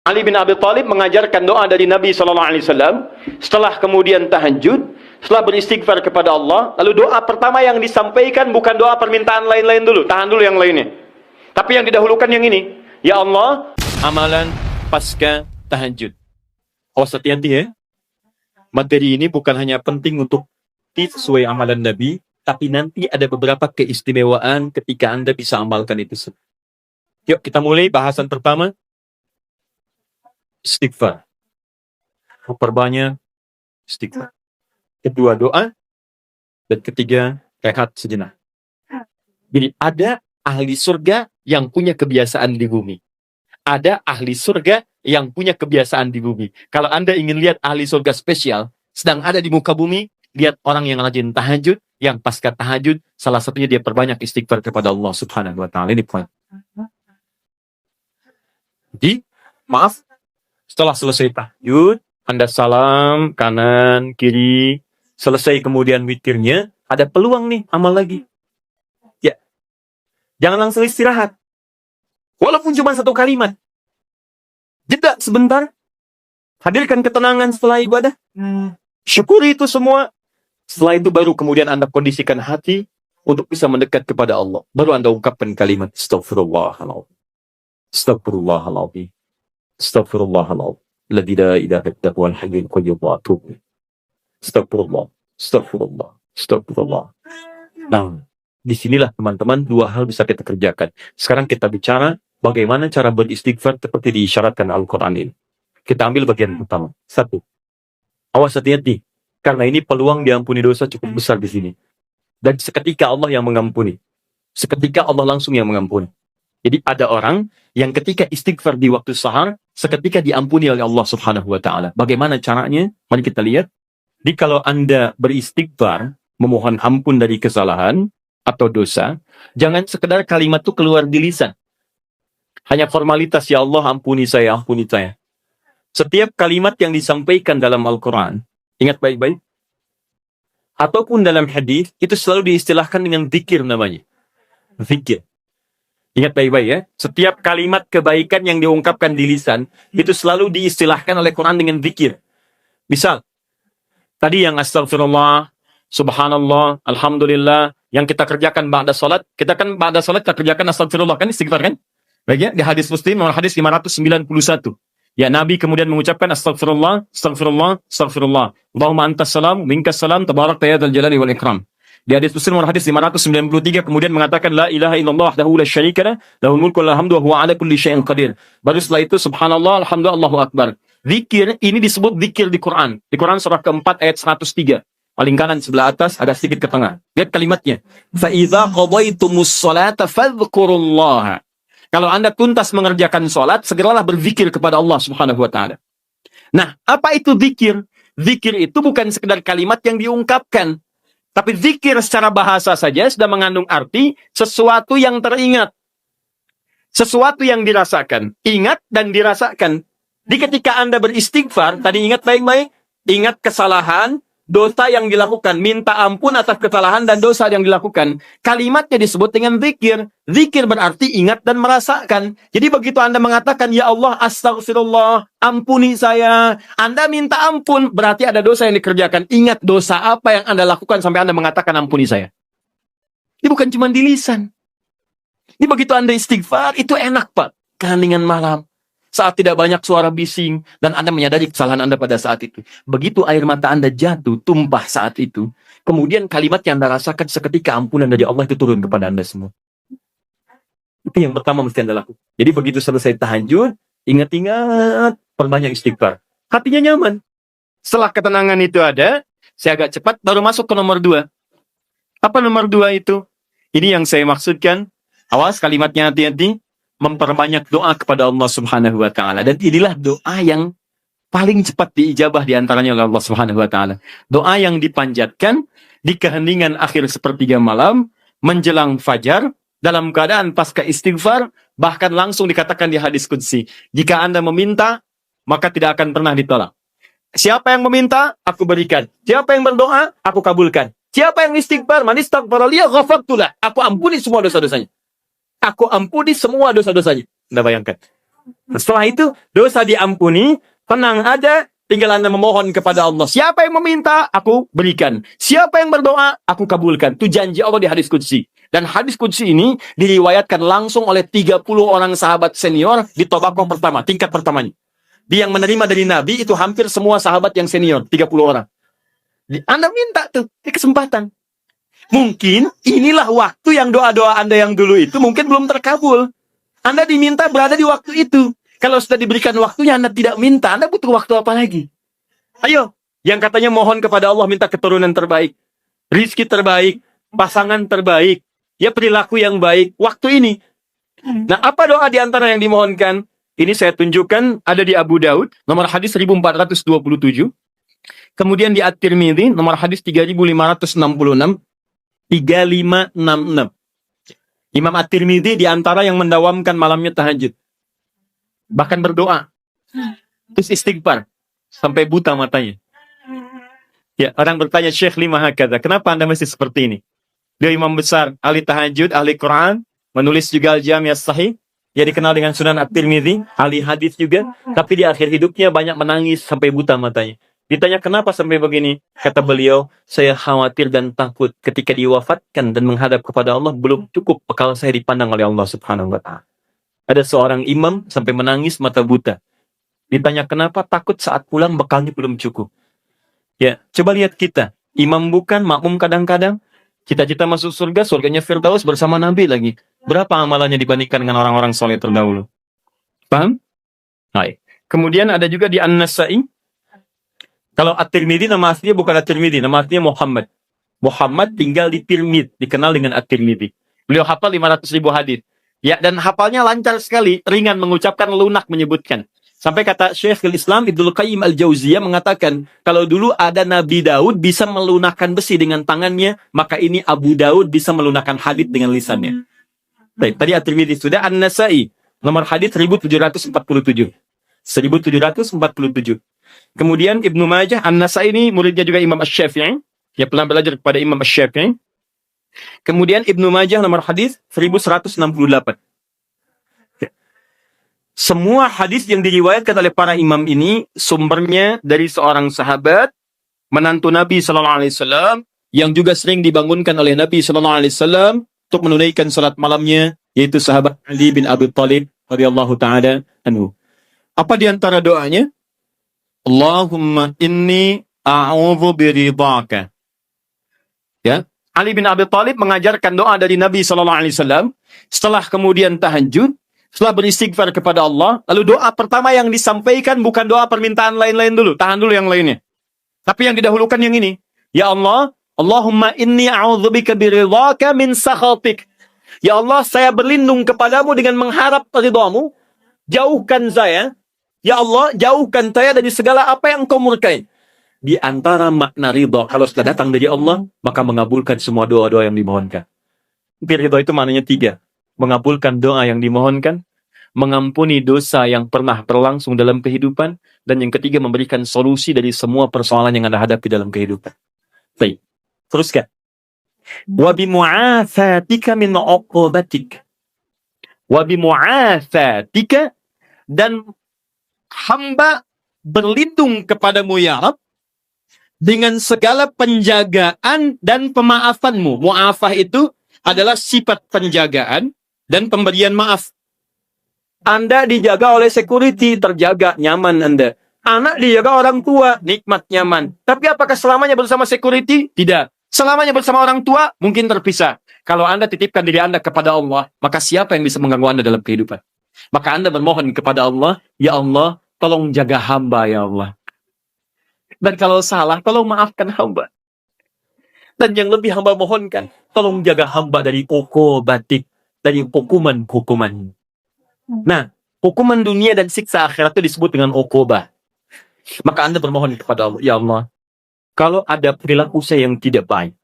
Ali bin Abi Thalib mengajarkan doa dari Nabi SAW setelah kemudian tahajud, setelah beristighfar kepada Allah. Lalu doa pertama yang disampaikan bukan doa permintaan lain-lain dulu, tahan dulu yang lainnya, tapi yang didahulukan yang ini. Ya Allah, amalan pasca tahajud. Awas hati-hati ya. Materi ini bukan hanya penting untuk sesuai amalan Nabi, tapi nanti ada beberapa keistimewaan ketika Anda bisa amalkan itu. Yuk kita mulai bahasan pertama. Istighfar. Memperbanyak istighfar. Kedua doa. Dan ketiga rehat sejenak. Jadi ada ahli surga yang punya kebiasaan di bumi. Ada ahli surga yang punya kebiasaan di bumi. Kalau Anda ingin lihat ahli surga spesial sedang ada di muka bumi, lihat orang yang rajin tahajud, yang pasca tahajud salah satunya dia perbanyak istighfar kepada Allah Subhanahu wa taala. Ini poin. Jadi, maaf, setelah selesai tahajud, Anda salam kanan, kiri, selesai kemudian witirnya, ada peluang nih amal lagi. Ya. Jangan langsung istirahat. Walaupun cuma satu kalimat. Jeda sebentar. Hadirkan ketenangan setelah ibadah. Syukuri itu semua. Setelah itu baru kemudian Anda kondisikan hati untuk bisa mendekat kepada Allah. Baru Anda ungkapkan kalimat Astaghfirullahaladzim. Astaghfirullahaladzim. Astaghfirullahaladzim. Alladzi la ilaha illa huwal hayyul qayyum wa atubu ilaih. Astaghfirullah. Astaghfirullah. Astaghfirullah. Nah, disinilah teman-teman dua hal bisa kita kerjakan. Sekarang kita bicara bagaimana cara beristighfar seperti diisyaratkan Al-Quran ini. Kita ambil bagian pertama. Satu. Awas hati-hati. Karena ini peluang diampuni dosa cukup besar di sini. Dan seketika Allah yang mengampuni. Seketika Allah langsung yang mengampuni. Jadi ada orang yang ketika istighfar di waktu sahar, seketika diampuni oleh Allah Subhanahu wa taala. Bagaimana caranya? Mari kita lihat. Jadi kalau Anda beristighfar, memohon ampun dari kesalahan atau dosa, jangan sekedar kalimat itu keluar di lisan. Hanya formalitas, ya Allah ampuni saya, ampuni saya. Setiap kalimat yang disampaikan dalam Al-Quran, ingat baik-baik, ataupun dalam hadis, itu selalu diistilahkan dengan zikir namanya. Zikir. Ingat baik-baik ya, setiap kalimat kebaikan yang diungkapkan di lisan, itu selalu diistilahkan oleh Quran dengan zikir. Misal, tadi yang astagfirullah, subhanallah, alhamdulillah, yang kita kerjakan ba'da salat, kita kan ba'da salat kita kerjakan astagfirullah, kan istighfar kan? Baik ya, di hadis Muslim, hadis 591. Ya, Nabi kemudian mengucapkan astagfirullah, astagfirullah, astagfirullah. Allahumma antas salam, minkas salam, tabarakta ya dzal jalali wal ikram. Di hadis Muslim hadis 593 kemudian mengatakan la ilaha illallah wahdahu la syarika lah, lahul mulku wa lahul hamdu wa huwa ala kulli syai'in qadir. Baru setelah itu subhanallah, alhamdulillah, Allahu akbar. Zikir ini disebut zikir di Quran. Di Quran surah keempat ayat 103. Paling kanan sebelah atas, agak sedikit ke tengah. Lihat kalimatnya. Fa idza qadaitumus sholata fadhkurullaha. Kalau Anda tuntas mengerjakan sholat, segeralah berzikir kepada Allah Subhanahu wa taala. Nah, apa itu zikir? Zikir itu bukan sekedar kalimat yang diungkapkan. Tapi zikir secara bahasa saja sudah mengandung arti sesuatu yang teringat. Sesuatu yang dirasakan. Ingat dan dirasakan. Di ketika Anda beristighfar, tadi ingat baik-baik, ingat kesalahan, dosa yang dilakukan, minta ampun atas kesalahan dan dosa yang dilakukan. Kalimatnya disebut dengan zikir. Zikir berarti ingat dan merasakan. Jadi begitu Anda mengatakan, ya Allah, astagfirullah, ampuni saya. Anda minta ampun, berarti ada dosa yang dikerjakan. Ingat dosa apa yang Anda lakukan sampai Anda mengatakan ampuni saya. Ini bukan cuma di lisan. Ini begitu Anda istighfar, itu enak Pak. Keheningan malam. Saat tidak banyak suara bising, dan Anda menyadari kesalahan Anda pada saat itu. Begitu air mata Anda jatuh, tumpah saat itu, kemudian kalimat yang Anda rasakan seketika ampunan dari Allah itu turun kepada Anda semua. Itu yang pertama mesti Anda lakukan. Jadi begitu selesai tahajud, ingat-ingat, perbanyak istighfar. Hatinya nyaman. Setelah ketenangan itu ada, saya agak cepat, baru masuk ke nomor 2. Apa nomor 2 itu? Ini yang saya maksudkan. Awas kalimatnya hati-hati. Memperbanyak doa kepada Allah Subhanahu wa taala, dan inilah doa yang paling cepat diijabah di antaranya oleh Allah Subhanahu wa taala. Doa yang dipanjatkan di keheningan akhir sepertiga malam menjelang fajar dalam keadaan pasca istighfar, bahkan langsung dikatakan di hadis qudsi, jika Anda meminta maka tidak akan pernah ditolak. Siapa yang meminta, aku berikan. Siapa yang berdoa, aku kabulkan. Siapa yang istighfar, man istaghfara li ghafartu lah, aku ampuni semua dosa-dosanya. Aku ampuni semua dosa-dosanya. Anda bayangkan. Setelah itu, dosa diampuni, tenang aja, tinggal Anda memohon kepada Allah. Siapa yang meminta, aku berikan. Siapa yang berdoa, aku kabulkan. Itu janji Allah di hadis qudsi. Dan hadis qudsi ini diriwayatkan langsung oleh 30 orang sahabat senior di tabaqah pertama, tingkat pertamanya. Dia yang menerima dari Nabi itu hampir semua sahabat yang senior, 30 orang. Anda minta tuh, di kesempatan. Mungkin inilah waktu yang doa-doa Anda yang dulu itu mungkin belum terkabul. Anda diminta berada di waktu itu. Kalau sudah diberikan waktunya, Anda tidak minta. Anda butuh waktu apa lagi? Ayo, yang katanya mohon kepada Allah minta keturunan terbaik, rizki terbaik, pasangan terbaik, ya perilaku yang baik, waktu ini. Nah, apa doa di antara yang dimohonkan? Ini saya tunjukkan, ada di Abu Daud, nomor hadis 1427. Kemudian di At-Tirmidzi, nomor hadis 3566. 3566. Imam At-Tirmidzi di antara yang mendawamkan malamnya tahajud. Bahkan berdoa. Terus istighfar. Sampai buta matanya. Ya, orang bertanya, Syekh lima hakadha, kenapa Anda masih seperti ini? Dia imam besar, ahli tahajud, ahli Quran, menulis juga Al-Jami' As-Sahih, dia dikenal dengan Sunan At-Tirmidzi, ahli hadis juga, tapi di akhir hidupnya banyak menangis sampai buta matanya. Ditanya kenapa sampai begini? Kata beliau, saya khawatir dan takut ketika diwafatkan dan menghadap kepada Allah, belum cukup bekal saya dipandang oleh Allah Subhanahu wa Ta'ala. Ada seorang imam sampai menangis mata buta. Ditanya kenapa? Takut saat pulang bekalnya belum cukup. Ya, coba lihat kita. Imam bukan, makmum kadang-kadang. Cita-cita masuk surga, surganya Firdaus bersama Nabi lagi. Berapa amalannya dibandingkan dengan orang-orang soleh terdahulu? Paham? Baik. Kemudian ada juga di An-Nasa'i. Kalau At-Tirmidzi nama aslinya bukan At-Tirmidzi, nama aslinya Muhammad. Muhammad tinggal di Tirmidz, dikenal dengan At-Tirmidzi. Beliau hafal 500.000 hadis. Ya, dan hafalnya lancar sekali, ringan mengucapkan, lunak menyebutkan. Sampai kata Syekhul Islam Ibnu Qayyim Al-Jauziyah mengatakan, kalau dulu ada Nabi Daud bisa melunakkan besi dengan tangannya, maka ini Abu Daud bisa melunakkan hadis dengan lisannya. Baik, tadi At-Tirmidzi sudah. An-Nasa'i, nomor hadis 1747. 1747. Kemudian Ibnu Majah, An-Nasa'i ini muridnya juga Imam Asy-Syafi'i. Dia pernah belajar kepada Imam Asy-Syafi'i. Kemudian Ibnu Majah nomor hadis 1168. Semua hadis yang diriwayatkan oleh para imam ini sumbernya dari seorang sahabat, menantu Nabi sallallahu alaihi wasallam yang juga sering dibangunkan oleh Nabi sallallahu alaihi wasallam untuk menunaikan salat malamnya, yaitu sahabat Ali bin Abi Thalib radhiyallahu taala anhu. Apa di antara doanya? Allahumma inni a'udzu biridhaka. Ya, Ali bin Abi Thalib mengajarkan doa dari Nabi sallallahu alaihi wasallam setelah kemudian tahajud, setelah beristighfar kepada Allah, lalu doa pertama yang disampaikan bukan doa permintaan lain-lain dulu, tahan dulu yang lainnya. Tapi yang didahulukan yang ini. Ya Allah, Allahumma inni a'udzubika biridhaka min sakhatik. Ya Allah, saya berlindung kepadamu dengan mengharap ridhamu. Jauhkan saya. Ya Allah, jauhkan saya dari segala apa yang kau murkai. Di antara makna ridha, kalau sudah datang dari Allah, maka mengabulkan semua doa-doa yang dimohonkan. Ridha itu maknanya 3. Mengabulkan doa yang dimohonkan, mengampuni dosa yang pernah berlangsung dalam kehidupan, dan yang ketiga memberikan solusi dari semua persoalan yang Anda hadapi dalam kehidupan. Baik, teruskan. Wa bimu'atsatika min 'uqubatik. Wa bimu'atsatika, dan hamba berlindung kepadamu ya Rabb dengan segala penjagaan dan pemaafanmu. Mu'afah itu adalah sifat penjagaan dan pemberian maaf. Anda dijaga oleh security, terjaga, nyaman Anda. Anak dijaga orang tua, nikmat, nyaman. Tapi apakah selamanya bersama security? Tidak. Selamanya bersama orang tua, mungkin terpisah. Kalau Anda titipkan diri Anda kepada Allah, maka siapa yang bisa mengganggu Anda dalam kehidupan? Maka Anda bermohon kepada Allah, ya Allah, tolong jaga hamba ya Allah. Dan kalau salah, tolong maafkan hamba. Dan yang lebih hamba mohonkan, tolong jaga hamba dari uqubatik, dari hukuman-hukuman. Nah, hukuman dunia dan siksa akhirat itu disebut dengan uqubah. Maka Anda bermohon kepada Allah, ya Allah, kalau ada perilaku saya yang tidak baik,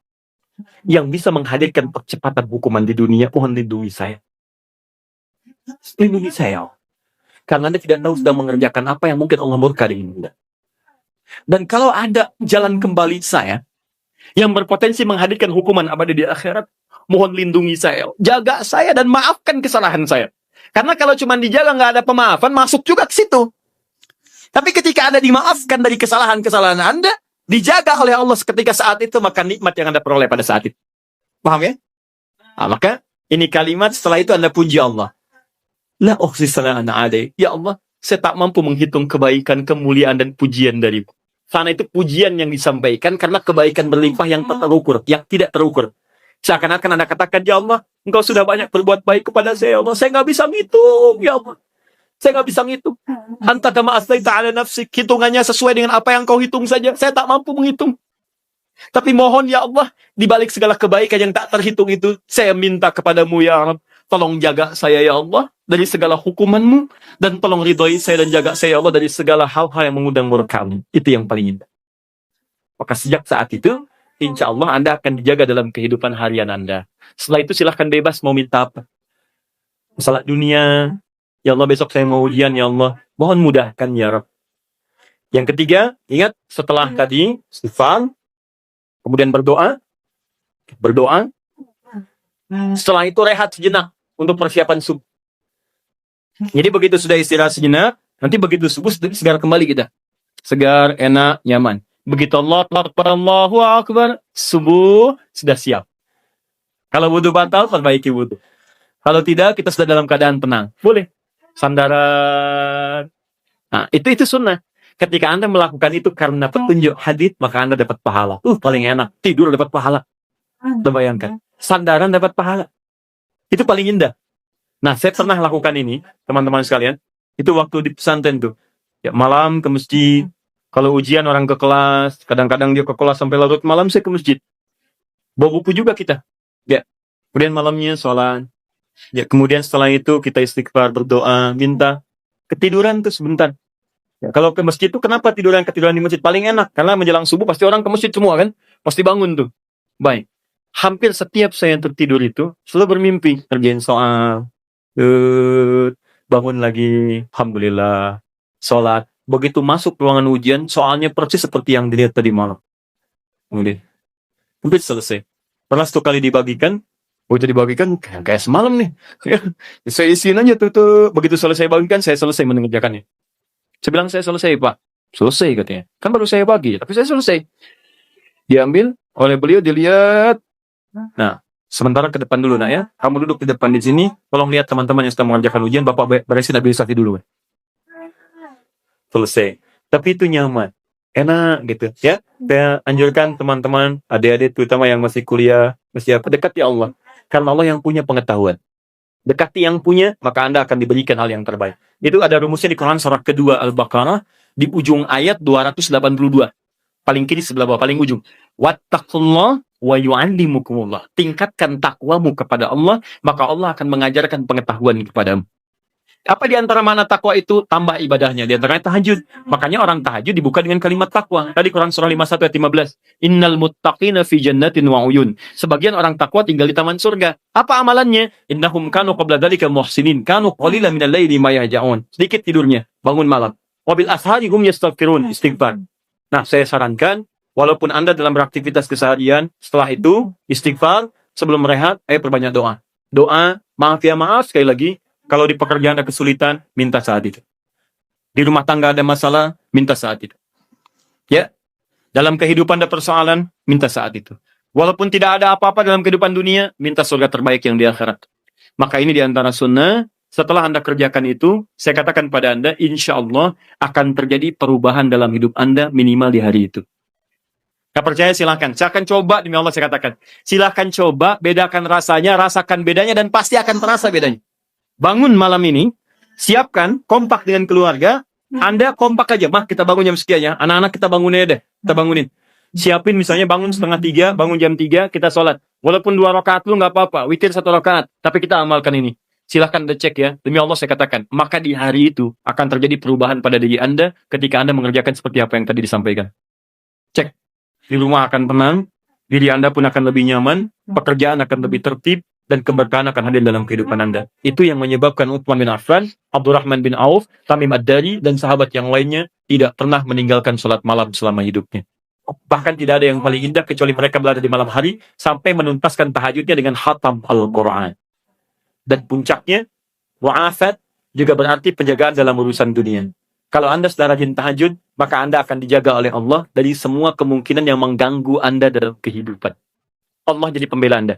yang bisa menghadirkan percepatan hukuman di dunia, mohon lindungi saya. Lindungi saya. Karena Anda tidak tahu sedang mengerjakan apa yang mungkin Allah murka dengan Anda. Dan kalau ada jalan kembali saya, yang berpotensi menghadirkan hukuman abadi di akhirat, mohon lindungi saya, jaga saya dan maafkan kesalahan saya. Karena kalau cuma dijaga nggak ada pemaafan, masuk juga ke situ. Tapi ketika Anda dimaafkan dari kesalahan-kesalahan Anda, dijaga oleh Allah ketika saat itu, maka nikmat yang Anda peroleh pada saat itu. Paham ya? Nah, maka ini kalimat setelah itu Anda puji Allah. La uhsi sana'an 'alaik. Ya Allah, saya tak mampu menghitung kebaikan, kemuliaan dan pujian darimu. Karena itu pujian yang disampaikan karena kebaikan berlimpah yang tak terukur, yang tidak terukur. Seakan-akan Anda katakan, ya Allah, Engkau sudah banyak berbuat baik kepada saya, ya Allah. Saya nggak bisa ngitung, ya Allah. Saya nggak bisa ngitung. Anta kama asnaita ala nafsik. Hitungannya sesuai dengan apa yang kau hitung saja. Saya tak mampu menghitung. Tapi mohon ya Allah, di balik segala kebaikan yang tak terhitung itu, saya minta kepadamu ya Allah, tolong jaga saya ya Allah dari segala hukumanmu, dan tolong ridhoi saya dan jaga saya ya Allah dari segala hal-hal yang mengundang murka-Mu. Itu yang paling indah. Maka sejak saat itu, insya Allah Anda akan dijaga dalam kehidupan harian Anda. Setelah itu silahkan bebas mau minta apa. Masalah dunia, ya Allah besok saya mau ujian ya Allah, mohon mudahkan ya Rabb. Yang ketiga, ingat setelah tadi istighfar, kemudian berdoa. Setelah itu rehat sejenak untuk persiapan subuh. Jadi begitu sudah istirahat sejenak, nanti begitu subuh segar kembali kita. Segar, enak, nyaman. Begitu Allahu Akbar, subuh sudah siap. Kalau wudu batal, perbaiki wudu. Kalau tidak, kita sudah dalam keadaan tenang. Boleh. Sandaran. Nah, itu sunnah. Ketika Anda melakukan itu karena petunjuk hadits, maka Anda dapat pahala. Paling enak. Tidur dapat pahala. Bayangkan. Sandaran dapat pahala. Itu paling indah. Nah, saya pernah lakukan ini, teman-teman sekalian. Itu waktu di pesantren tuh. Ya, malam ke masjid. Kalau ujian orang ke kelas, kadang-kadang dia ke kelas sampai larut malam, saya ke masjid. Bawa buku juga kita. Ya. Kemudian malamnya sholat. Ya, kemudian setelah itu kita istighfar, berdoa, minta. Ketiduran tuh sebentar. Ya, kalau ke masjid itu kenapa ketiduran di masjid? Paling enak. Karena menjelang subuh pasti orang ke masjid semua kan. Pasti bangun tuh. Baik. Hampir setiap saya tertidur itu selalu bermimpi. Kerjain soal. Bangun lagi. Alhamdulillah. Sholat. Begitu masuk ruangan ujian, soalnya persis seperti yang dilihat tadi malam. Kemudian. Hampir selesai. Pernah 1 kali dibagikan. Begitu dibagikan, kayak semalam nih. Saya isiin aja tuh. Begitu selesai bagikan, saya selesai mengerjakannya. Saya bilang, saya selesai Pak. Selesai katanya. Kan baru saya bagi, tapi saya selesai. Diambil oleh beliau, dilihat. Nah, sementara ke depan dulu nak ya. Kamu duduk di depan di sini. Tolong lihat teman-teman yang sedang mengerjakan ujian. Bapak beresin habilisasi dulu. Selesai. Tapi itu nyaman. Enak gitu ya. Saya anjurkan teman-teman, adik-adik terutama yang masih kuliah, masih apa, dekati Allah. Karena Allah yang punya pengetahuan. Dekati yang punya, maka Anda akan diberikan hal yang terbaik. Itu ada rumusnya di Quran surah kedua Al-Baqarah di ujung ayat 282. Paling kiri sebelah bawah, paling ujung. Wattaqullah wa yu'allimukumullah. Tingkatkan takwamu kepada Allah, maka Allah akan mengajarkan pengetahuan kepadamu. Apa di antara mana takwa itu? Tambah ibadahnya. Di antaranya tahajud. Makanya orang tahajud dibuka dengan kalimat takwa. Tadi Quran surah 51 ayat 15. Innal muttaqina fi jannatin wa uyun. Sebagian orang takwa tinggal di taman surga. Apa amalannya? Innahum kanu qabla dzalika muhsinin. Kanu qalilan minal laili ma yahja'un. Sedikit tidurnya, bangun malam. Wabil ashari hum yastaghfirun, istighfar. Nah, saya sarankan walaupun Anda dalam beraktivitas keseharian, setelah itu istighfar, sebelum rehat, ayo perbanyak doa. Doa, maaf ya maaf sekali lagi. Kalau di pekerjaan ada kesulitan, minta saat itu. Di rumah tangga ada masalah, minta saat itu. Ya, dalam kehidupan ada persoalan, minta saat itu. Walaupun tidak ada apa-apa dalam kehidupan dunia, minta surga terbaik yang di akhirat. Maka ini di antara sunnah. Setelah Anda kerjakan itu, saya katakan pada Anda, insya Allah akan terjadi perubahan dalam hidup Anda minimal di hari itu. Gak percaya silahkan. Saya akan coba, demi Allah saya katakan. Silahkan coba, bedakan rasanya, rasakan bedanya, dan pasti akan terasa bedanya. Bangun malam ini, siapkan, kompak dengan keluarga, Anda kompak aja, mah kita bangun jam sekian ya, anak-anak kita bangunin deh, kita bangunin. Siapin misalnya bangun 2:30, bangun jam 3, kita sholat. Walaupun 2 rakaat lu nggak apa-apa, witir 1 rakaat, tapi kita amalkan ini. Silahkan Anda cek ya, demi Allah saya katakan, maka di hari itu akan terjadi perubahan pada diri Anda ketika Anda mengerjakan seperti apa yang tadi disampaikan. Cek, di rumah akan tenang, diri Anda pun akan lebih nyaman, pekerjaan akan lebih tertib, dan keberkahan akan hadir dalam kehidupan Anda. Itu yang menyebabkan Utsman bin Affan, Abdurrahman bin Auf, Tamim Ad-Dari, dan sahabat yang lainnya tidak pernah meninggalkan sholat malam selama hidupnya. Bahkan tidak ada yang paling indah kecuali mereka berada di malam hari sampai menuntaskan tahajudnya dengan khatam Al-Quran. Dan puncaknya, Mu'afat juga berarti penjagaan dalam urusan dunia. Kalau Anda sedang rajin tahajud, maka Anda akan dijaga oleh Allah dari semua kemungkinan yang mengganggu Anda dalam kehidupan. Allah jadi pembela Anda.